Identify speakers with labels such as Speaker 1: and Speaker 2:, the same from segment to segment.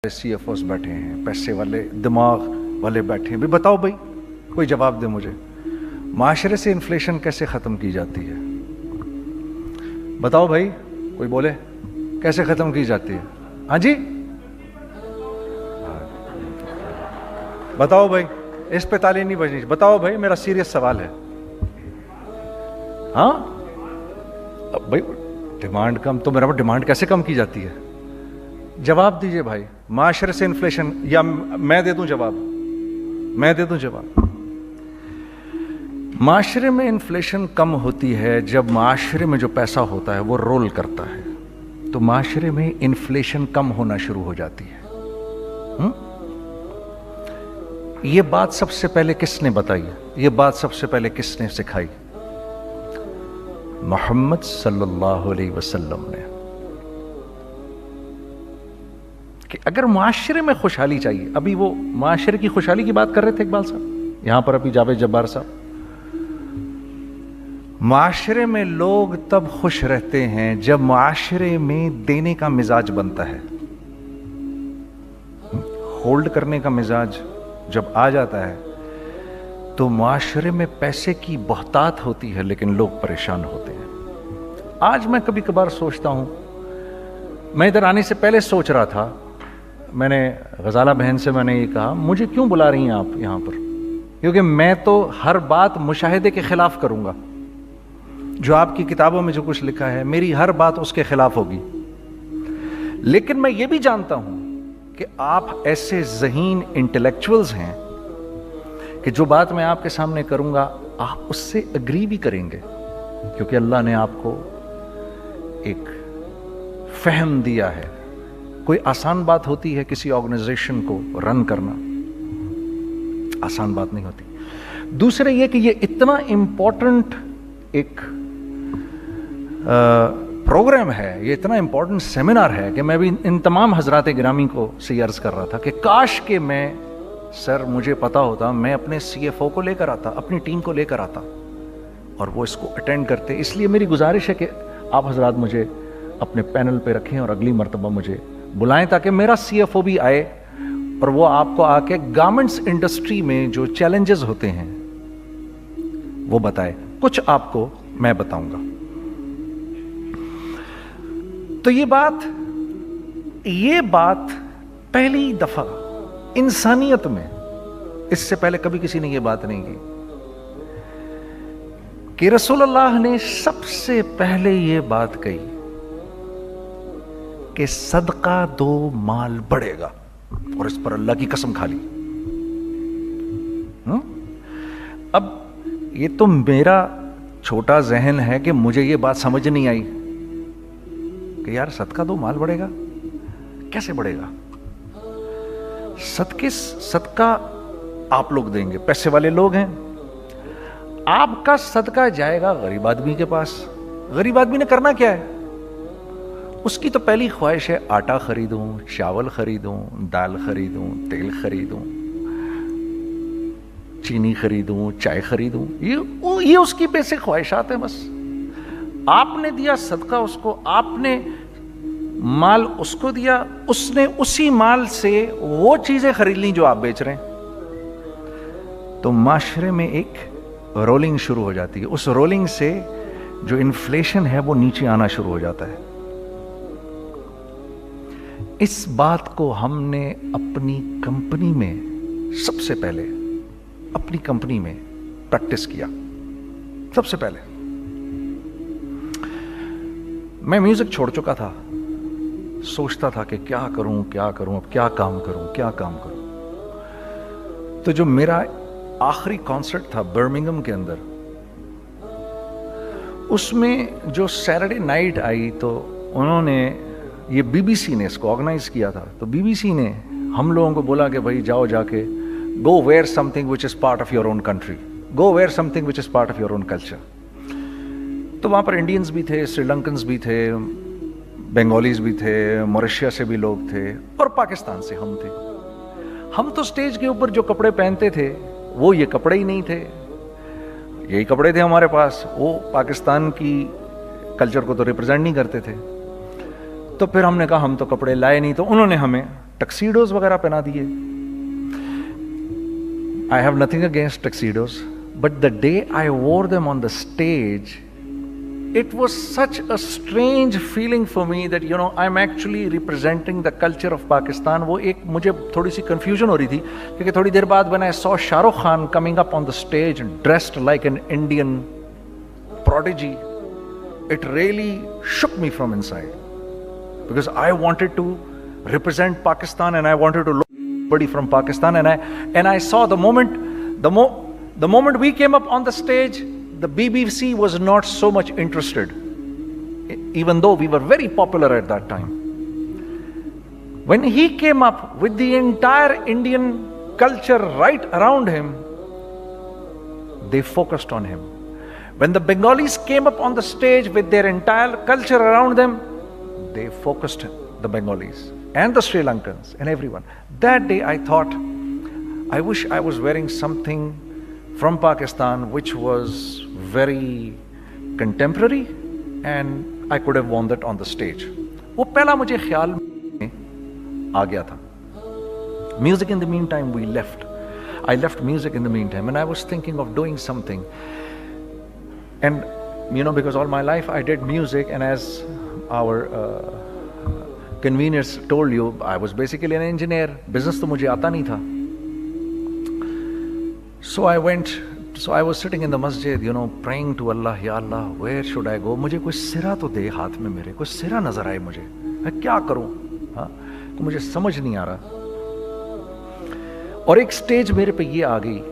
Speaker 1: C F ओस बैठे हैं, पैसे वाले दिमाग वाले बैठे हैं, भी बताओ भाई, कोई जवाब दे मुझे, माशरे से इन्फ्लेशन कैसे ख़त्म की जाती है? बताओ भाई, कोई बोले कैसे ख़त्म की जाती है? हाँ जी, बताओ भाई, इस पे ताली नहीं बजनी, बताओ भाई, मेरा सीरियस सवाल है। हाँ अब भाई डिमांड कम, तो मेरा डिमांड कैसे कम की जाती है? जवाब दीजिए भाई, माशरे से इन्फ्लेशन, या मैं दे दूं जवाब? मैं दे दूं जवाब? माशरे में इन्फ्लेशन कम होती है जब माशरे में जो पैसा होता है वो रोल करता है, तो माशरे में इन्फ्लेशन कम होना शुरू हो जाती है। ये बात सबसे पहले किसने बताई? ये बात सबसे पहले किसने सिखाई? मोहम्मद सल्लल्लाहु अलैहि वसल्लम ने, कि अगर माशरे में खुशहाली चाहिए, अभी वो माशरे की खुशहाली की बात कर रहे थे इकबाल साहब, यहां पर अभी जावेद जब्बार साहब, माशरे में लोग तब खुश रहते हैं जब माशरे में देने का मिजाज बनता है। होल्ड करने का मिजाज जब आ जाता है तो माशरे में पैसे की बहुतात होती है, लेकिन लोग परेशान होते हैं। आज मैं कभी कभार सोचता हूं, मैं इधर आने से पहले सोच रहा था, मैंने गजाला बहन से मैंने ये कहा, मुझे क्यों बुला रही हैं आप यहां पर? क्योंकि मैं तो हर बात मुशाहिदे के खिलाफ करूंगा। जो आपकी किताबों में जो कुछ लिखा है, मेरी हर बात उसके खिलाफ होगी। लेकिन मैं ये भी जानता हूं कि आप ऐसे ज़हीन इंटेलेक्चुअल्स हैं कि जो बात मैं आपके सामने करूंगा आप उससे अग्री भी करेंगे, क्योंकि अल्लाह ने आपको एक फहम दिया है। कोई आसान बात होती है किसी ऑर्गेनाइजेशन को रन करना? आसान बात नहीं होती। दूसरे ये कि ये इतना इंपॉर्टेंट एक प्रोग्राम है, ये इतना इंपॉर्टेंट सेमिनार है कि मैं भी इन तमाम हजरात गिरामी को से अर्ज कर रहा था कि काश के मैं, सर मुझे पता होता, मैं अपने CFO को लेकर आता, अपनी टीम को लेकर आता और वो इसको अटेंड करते। इसलिए मेरी गुजारिश है कि आप हजरात मुझे अपने पैनल पे रखें और अगली मर्तबा मुझे बुलाएं, ताकि मेरा CFO भी आए और वो आपको आके गारमेंट्स इंडस्ट्री में जो चैलेंजेस होते हैं वो बताए। कुछ आपको मैं बताऊंगा। तो ये बात पहली दफा इंसानियत में, इससे पहले कभी किसी ने ये बात नहीं की, कि रसूलुल्लाह ने सबसे पहले ये बात कही कि सदका दो माल बढ़ेगा, और इस पर अल्लाह की कसम खा ली। अब ये तो मेरा छोटा जहन है कि मुझे ये बात समझ नहीं आई कि यार सदका दो माल बढ़ेगा, कैसे बढ़ेगा? सदका आप लोग देंगे, पैसे वाले लोग हैं, आपका सदका जाएगा गरीब आदमी के पास। गरीब आदमी ने करना क्या है? उसकी तो पहली ख्वाहिश है आटा खरीदूं, चावल खरीदूं, दाल खरीदूं, तेल खरीदूं, चीनी खरीदूं, चाय खरीदूं। ये उसकी बेसिक ख्वाहिशात है बस। आपने दिया सदका उसको, आपने माल उसको दिया, उसने उसी माल से वो चीजें खरीद ली जो आप बेच रहे हैं। तो माशरे में एक रोलिंग शुरू हो जाती है। उस रोलिंग से जो इन्फ्लेशन है वो नीचे आना शुरू हो जाता है। इस बात को हमने अपनी कंपनी में सबसे पहले, अपनी कंपनी में प्रैक्टिस किया। सबसे पहले मैं म्यूजिक छोड़ चुका था, सोचता था कि क्या करूं, अब क्या काम करूं। तो जो मेरा आखिरी कॉन्सर्ट था बर्मिंघम के अंदर, उसमें जो सैटरडे नाइट आई, तो उन्होंने, ये BBC ने इसको ऑर्गेनाइज किया था, तो BBC ने हम लोगों को बोला कि भाई जाओ जाके go where something which is part of your own country, go where something which is part of your own culture. तो वहाँ पर इंडियंस भी थे, श्रीलंकन्स भी थे, बंगालीज भी थे, मॉरिशस से भी लोग थे, और पाकिस्तान से हम थे। हम तो स्टेज के ऊपर जो कपड़े पहनते थे वो ये कपड़े ही नहीं थे, यही कपड़े थे हमारे पास, वो पाकिस्तान की कल्चर को तो रिप्रेजेंट नहीं करते थे। तो फिर हमने कहा हम तो कपड़े लाए नहीं, तो उन्होंने हमें टक्सीडोज वगैरह पहना दिए. I have nothing against tuxedos, but the day I wore them on the stage, it was such a strange feeling for me that, you know, I'm actually representing the culture of Pakistan. वो एक मुझे थोड़ी सी confusion हो रही थी, क्योंकि थोड़ी देर बाद when I saw Shah Rukh Khan coming up on the stage dressed like an Indian prodigy, it really shook me from inside, because I wanted to represent Pakistan and I wanted to look somebody from Pakistan, and I saw the moment we came up on the stage, the BBC was not so much interested, even though we were very popular at that time. When he came up with the entire Indian culture right around him, they focused on him. When the Bengalis came up on the stage with their entire culture around them, they focused the Bengalis and the Sri Lankans and everyone. That day I thought, I wish I was wearing something from Pakistan which was very contemporary and I could have worn that on the stage. वो पहला मुझे ख्याल में आ गया था. Music in the meantime we left. I left music in the meantime and I was thinking of doing something. And you know, because all my life I did music, and as our conveners told you, I was basically an engineer. Business तो मुझे आता नहीं था. So I was sitting in the masjid, you know, praying to Allah, Ya Allah, where should I go? मुझे कोई सिरा तो दे हाथ में मेरे, कोई सिरा नजर आए मुझे, मैं क्या करूं? हाँ, तो मुझे समझ नहीं आ रहा. और एक स्टेज मेरे पे ये आ गई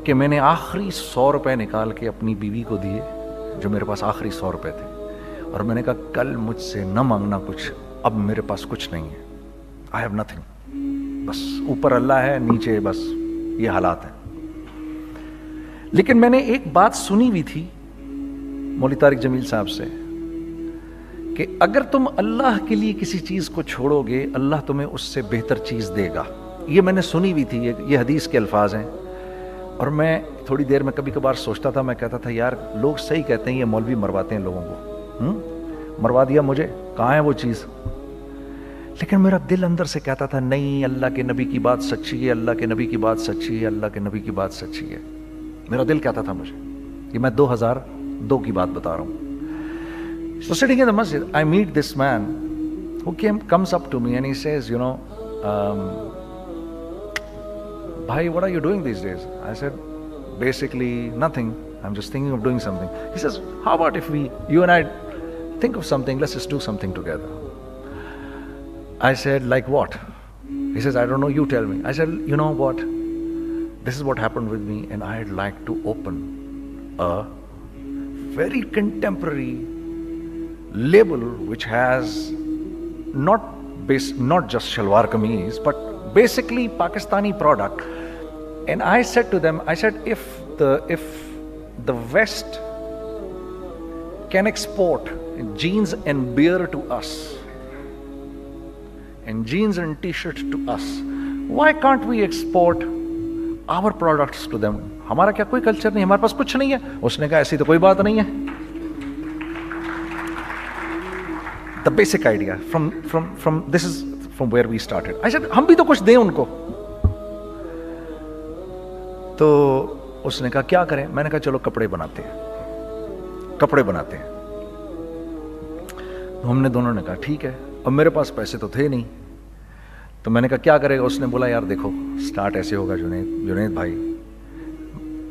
Speaker 1: कि मैंने आखिरी 100 रुपए निकाल के अपनी बीवी को दिए, जो मेरे पास आखिरी 100 रुपए थे, और मैंने कहा कल मुझसे न मांगना कुछ, अब मेरे पास कुछ नहीं है. I have nothing. बस ऊपर अल्लाह है, नीचे बस ये हालात है. लेकिन मैंने एक बात सुनी हुई थी मौलवी तारिक जमील साहब से कि अगर तुम अल्लाह के लिए किसी चीज को छोड़ोगे, अल्लाह तुम्हें उससे बेहतर चीज देगा. ये मैंने सुनी हुई थी, ये हदीस के अल्फाज हैं. और मैं थोड़ी देर में कभी कभार सोचता था, मैं कहता था यार लोग सही कहते हैं, ये मौलवी मरवाते हैं लोगों को. मरवा दिया मुझे, कहाँ है वो चीज़? लेकिन मेरा दिल अंदर से कहता था नहीं, अल्लाह के नबी की बात सच्ची है, अल्लाह के नबी की बात सच्ची है, अल्लाह के नबी की बात सच्ची है. मेरा दिल कहता था मुझे. ये मैं 2002 की बात बता रहा हूँ. So sitting in the masjid, I meet this man who comes up to me and he says, you know, Bhai, what are you doing these days? I said, basically nothing. I'm just thinking of doing something. He says, how about if you and I think of something, let's just do something together. I said, like what? He says, I don't know, you tell me. I said, you know what? This is what happened with me, and I'd like to open a very contemporary label which has not just shalwar kameez, but basically Pakistani product. And I said to them, I said, if the West can export jeans and beer to us, and jeans and t-shirts to us, why can't we export our products to them? हमारा क्या कोई culture नहीं, हमारे पास कुछ नहीं है. उसने कहा ऐसी तो कोई बात नहीं है. The basic idea from this is from where we started. I said हम भी तो कुछ दें उनको. तो उसने कहा क्या करें? मैंने कहा चलो कपड़े बनाते हैं. तो हमने दोनों ने कहा ठीक है. अब मेरे पास पैसे तो थे नहीं, तो मैंने कहा क्या करेगा? उसने बोला यार देखो, स्टार्ट ऐसे होगा जुनैद भाई,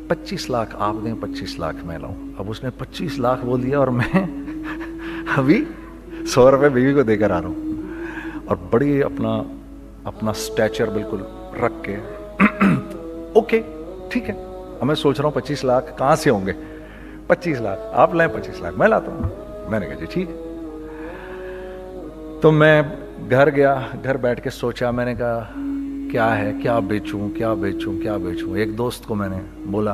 Speaker 1: 25 लाख आप दें, 25 लाख मैं लाऊं. अब उसने 25 लाख बोल दिया और मैं अभी 100 रुपये बीवी को देकर आ रहा हूं, और बड़ी अपना स्टैचर बिल्कुल रख के ओके ठीक है. अब मैं सोच रहा हूँ 25 लाख कहाँ से होंगे? 25 लाख आप लाएं, 25 लाख मैं लाता हूँ. मैंने कहा जी ठीक है. तो मैं घर गया, घर बैठ के सोचा. मैंने कहा क्या है, क्या बेचूं. एक दोस्त को मैंने बोला.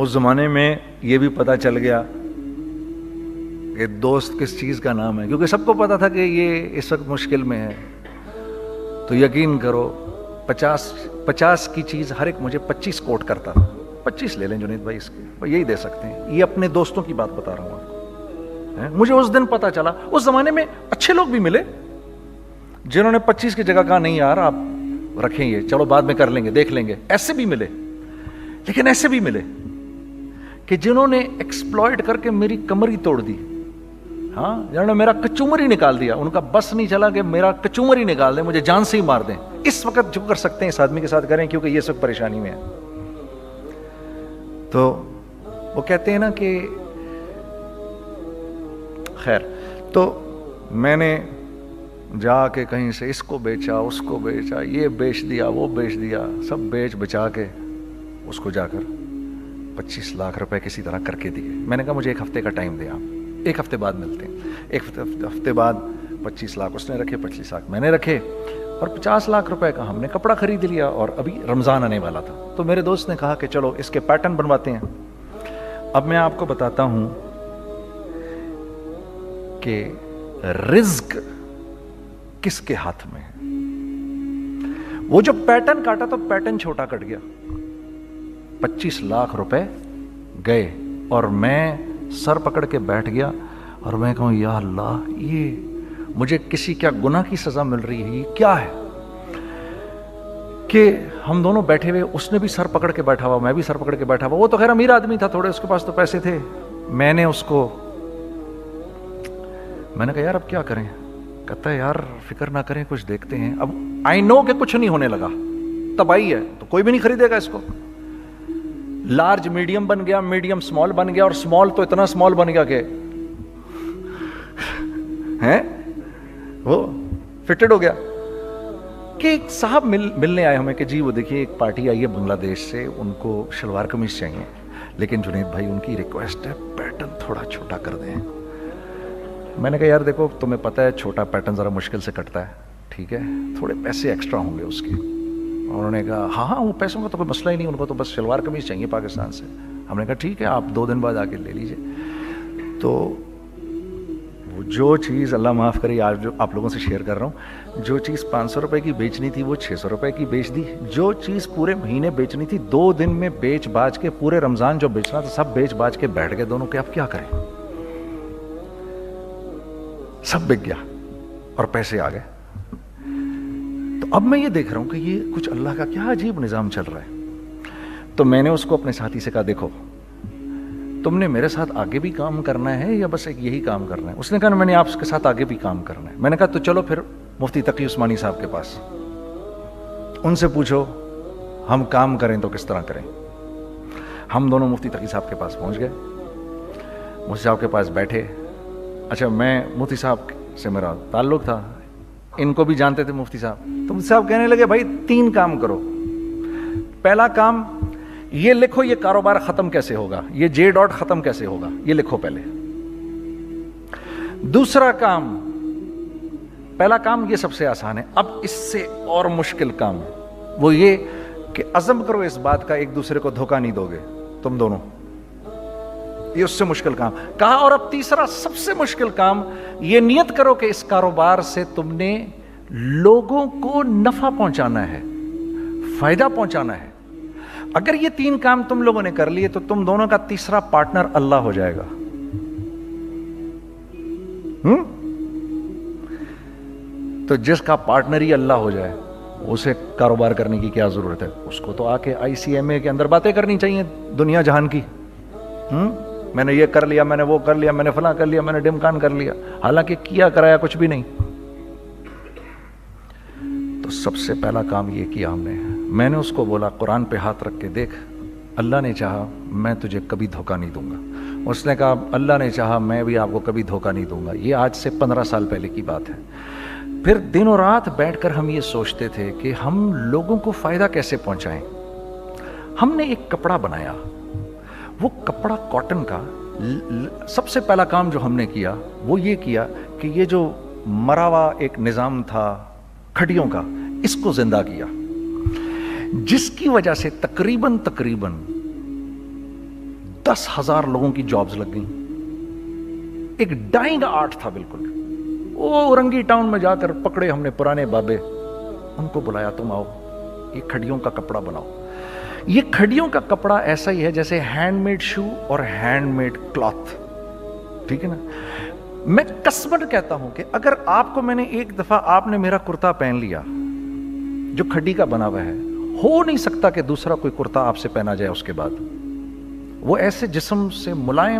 Speaker 1: उस जमाने में ये भी पता चल गया कि दोस्त किस चीज़ का नाम है, क्योंकि सबको पता था कि ये इस वक्त मुश्किल में है. तो यकीन करो 50 की चीज़ हर एक मुझे 25 कोट करता था. 25 ले लें जुनैद भाई, इसके यही दे सकते हैं. ये अपने दोस्तों की बात बता रहा हूँ आपको. मुझे उस दिन पता चला. उस जमाने में अच्छे लोग भी मिले, जिन्होंने 25 की जगह कहा नहीं यार आप रखें ये, चलो बाद में कर लेंगे, देख लेंगे, ऐसे भी मिले। लेकिन ऐसे भी मिले कि जिन्होंने एक्सप्लॉइट करके मेरी कमर ही तोड़ दी, हाँ, जिन्होंने मेरा कचूमर ही निकाल दिया, उनका बस नहीं चला कि मेरा कचूमर ही निकाल दें, मुझे जान से ही मार दें। इस वक्त जो कर सकते हैं इस आदमी के साथ करें, क्योंकि ये सब परेशानी में है। तो वो कहते हैं ना कि खैर, तो मैंने जाके कहीं से इसको बेचा, उसको बेचा, ये बेच दिया, वो बेच दिया, सब बेच बचा के उसको जाकर 25 लाख रुपए किसी तरह करके दिए। मैंने कहा मुझे 1 हफ्ते का टाइम दे, आप 1 हफ्ते बाद मिलते हैं। 1 हफ्ते बाद 25 लाख उसने रखे, 25 लाख मैंने रखे, और 50 लाख रुपए का हमने कपड़ा खरीद लिया। और अभी रमज़ान आने वाला था, तो मेरे दोस्त ने कहा कि चलो इसके पैटर्न बनवाते हैं। अब मैं आपको बताता हूं कि रिज्क किसके हाथ में है। वो जो पैटर्न काटा तो पैटर्न छोटा कट गया, 25 लाख रुपए गए, और मैं सर पकड़ के बैठ गया और मैं कहूं या अल्लाह, ये मुझे किसी क्या गुनाह की सजा मिल रही है, ये क्या है। कि हम दोनों बैठे हुए, उसने भी सर पकड़ के बैठा हुआ, मैं भी सर पकड़ के बैठा हुआ। वो तो खैर अमीर आदमी था थोड़े, उसके पास तो पैसे थे। मैंने कहा यार अब क्या करें। कहता है यार फिक्र ना करें, कुछ देखते हैं। अब आई नो कि कुछ नहीं होने लगा, तबाही है, तो कोई भी नहीं खरीदेगा इसको। लार्ज मीडियम बन गया, मीडियम स्मॉल बन गया, और स्मॉल तो इतना स्मॉल बन गया कि हैं वो फिटेड हो गया। कि एक साहब मिलने आए हमें कि जी वो देखिए एक पार्टी आई है बांग्लादेश से, उनको शलवार कमीज चाहिए, लेकिन जुनैद भाई उनकी रिक्वेस्ट है पैटर्न थोड़ा छोटा कर दें। मैंने कहा यार देखो तुम्हें पता है छोटा पैटर्न ज़रा मुश्किल से कटता है, ठीक है, थोड़े पैसे एक्स्ट्रा होंगे उसके। उन्होंने कहा हाँ हाँ वो पैसों का तो कोई मसला ही नहीं, उनको तो बस शलवार कमीज चाहिए पाकिस्तान से। हमने कहा ठीक है आप 2 दिन बाद आके ले लीजिए। तो वो जो चीज़ अल्लाह माफ़ करे आज जो आप लोगों से शेयर कर रहा हूँ, जो चीज़ 500 रुपये की बेचनी थी वो 600 रुपये की बेच दी। जो चीज़ पूरे महीने बेचनी थी 2 दिन में बेच बाज के, पूरे रमज़ान जो बेचना था सब बेच बाज के बैठ गए दोनों के। अब क्या करें, सब बिक गया और पैसे आ गए। तो अब मैं ये देख रहा हूं कि ये कुछ अल्लाह का क्या अजीब निज़ाम चल रहा है। तो मैंने उसको अपने साथी से कहा देखो तुमने मेरे साथ आगे भी काम करना है या बस एक यही काम करना है। उसने कहा मैंने आपके साथ आगे भी काम करना है। मैंने कहा तो चलो फिर मुफ्ती तकी उस्मानी साहब के पास, उनसे पूछो हम काम करें तो किस तरह करें। हम दोनों मुफ्ती तकी साहब के पास पहुंच गए, मुफ्ती साहब के पास बैठे। अच्छा मैं मुफ्ती साहब से मेरा ताल्लुक था, इनको भी जानते थे मुफ्ती साहब। तो मुफ्ती साहब कहने लगे भाई 3 काम करो। पहला काम ये लिखो ये कारोबार खत्म कैसे होगा, ये जे डॉट खत्म कैसे होगा, ये लिखो पहले। दूसरा काम, पहला काम ये सबसे आसान है, अब इससे और मुश्किल काम वो ये कि अज़म करो इस बात का एक दूसरे को धोखा नहीं दोगे तुम दोनों, ये उससे मुश्किल काम कहा। और अब तीसरा सबसे मुश्किल काम, ये नियत करो कि इस कारोबार से तुमने लोगों को नफा पहुंचाना है, फायदा पहुंचाना है। अगर ये 3 काम तुम लोगों ने कर लिए तो तुम दोनों का तीसरा पार्टनर अल्लाह हो जाएगा। तो जिसका पार्टनर ही अल्लाह हो जाए उसे कारोबार करने की क्या जरूरत है, उसको तो आके ICMA के अंदर बातें करनी चाहिए दुनिया जहान की। मैंने ये कर लिया, मैंने वो कर लिया, मैंने फलां कर लिया, मैंने डिमकान कर लिया, हालांकि किया कराया कुछ भी नहीं। तो सबसे पहला काम ये किया हमने, मैंने उसको बोला कुरान पे हाथ रख के देख, अल्लाह ने चाहा मैं तुझे कभी धोखा नहीं दूंगा। उसने कहा अल्लाह ने चाहा मैं भी आपको कभी धोखा नहीं दूंगा। ये आज से 15 साल पहले की बात है। फिर दिन और रात बैठकर हम ये सोचते थे कि हम लोगों को फायदा कैसे पहुंचाएं। हमने एक कपड़ा बनाया, वो कपड़ा कॉटन का। सबसे पहला काम जो हमने किया वो ये किया कि ये जो मरा हुआ एक निज़ाम था खड़ियों का, इसको जिंदा किया, जिसकी वजह से तकरीबन 10,000 लोगों की जॉब्स लग गई। एक डाइंग आर्ट था बिल्कुल। वो औरंगी टाउन में जाकर पकड़े हमने पुराने बाबे, उनको बुलाया तुम आओ ये खड़ियों का कपड़ा बनाओ। ये खड़ियों का कपड़ा ऐसा ही है जैसे हैंडमेड शू और हैंडमेड क्लॉथ, ठीक है ना। میں قسمن کہتا ہوں کہ اگر آپ کو میں نے ایک دفعہ آپ نے میرا کرتا پہن لیا جو کھڈی کا بنا ہوا ہے، ہو نہیں سکتا کہ دوسرا کوئی کرتا آپ سے پہنا جائے اس کے بعد. وہ ایسے جسم سے ملائم